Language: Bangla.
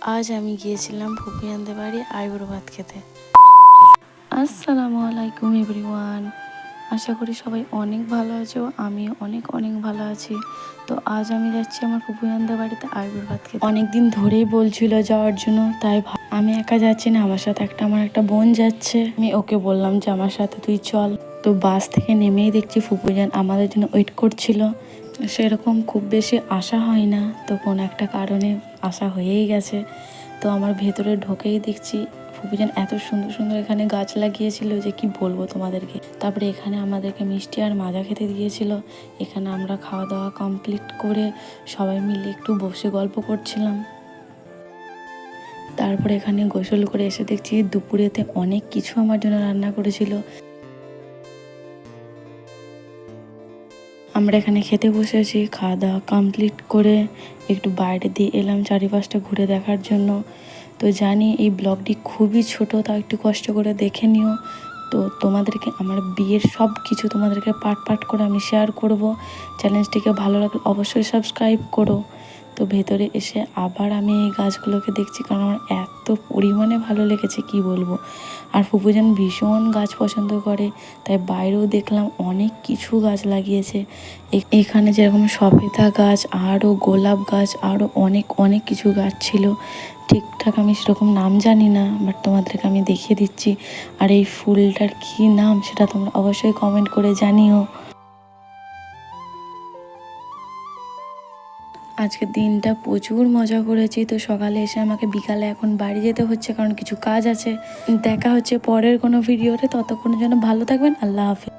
আজ আমি গিয়েছিলাম ফুপিয়ানদের বাড়ি আইবুড়ো ভাত খেতে। আসসালামু আলাইকুম এভরিওয়ান, আশা করি সবাই অনেক ভালো আছো। আমি অনেক অনেক ভালো আছি। তো আজ আমি যাচ্ছি আমার ফুপিয়ানদের বাড়িতে আইবুড়ো ভাত খেতে। অনেকদিন ধরেই বলছিল যাওয়ার জন্য, তাই আমি একা যাচ্ছি না, আমার সাথে আমার একটা বোন যাচ্ছে। আমি ওকে বললাম যে আমার সাথে তুই চল। তো বাস থেকে নেমেই দেখছি ফুপুজান আমাদের জন্য ওয়েট করছিল। সেরকম খুব বেশি আশা হয় না, তো কোনো একটা কারণে আশা হয়েই গেছে। তো আমার ভেতরে ঢোকেই দেখছি ফুপিজান এত সুন্দর সুন্দর এখানে গাছ লাগিয়েছিল যে কি বলবো তোমাদেরকে। তারপরে এখানে আমাদেরকে মিষ্টি আর মাজা খেতে দিয়েছিল। এখানে আমরা খাওয়া দাওয়া কমপ্লিট করে সবাই মিলে একটু বসে গল্প করছিলাম। তারপরে এখানে গোসল করে এসে দেখছি দুপুরেতে অনেক কিছু আমার জন্য রান্না করেছিল। আমরা এখানে খেতে বসেছি। খাওয়া দাওয়া কমপ্লিট করে একটু বাইরে দিয়ে এলাম চারিপাশটা ঘুরে দেখার জন্য। তো জানি এই ব্লগটি খুবই ছোট, তাও একটু কষ্ট করে দেখে নিও। তো তোমাদেরকে আমার বিয়ের সব কিছু তোমাদেরকে পার্ট পার্ট করে আমি শেয়ার করব। চ্যালেঞ্জটিকে ভালো লাগলে অবশ্যই সাবস্ক্রাইব করো। তো ভেতরে এসে আবার আমি এই গাছগুলোকে দেখছি, কারণ আমার এত পরিমাণে ভালো লেগেছে কি বলবো। আর ফুপুজান ভীষণ গাছ পছন্দ করে, তাই বাইরেও দেখলাম অনেক কিছু গাছ লাগিয়েছে। এখানে যেরকম সবেদা গাছ, আরও গোলাপ গাছ, আরও অনেক অনেক কিছু গাছ ছিল। ঠিকঠাক আমি সেরকম নাম জানি না, বাট তোমাদেরকে আমি দেখিয়ে দিচ্ছি। আর এই ফুলটার কী নাম সেটা তোমরা অবশ্যই কমেন্ট করে জানিও। আজকের দিনটা প্রচুর মজা করেছি। তো সকালে এসে আমাকে বিকালে এখন বাড়ি যেতে হচ্ছে, কারণ কিছু কাজ আছে। দেখা হচ্ছে পরের কোনো ভিডিওতে, ততক্ষণের জন্য ভালো থাকবেন। আল্লাহ হাফেজ।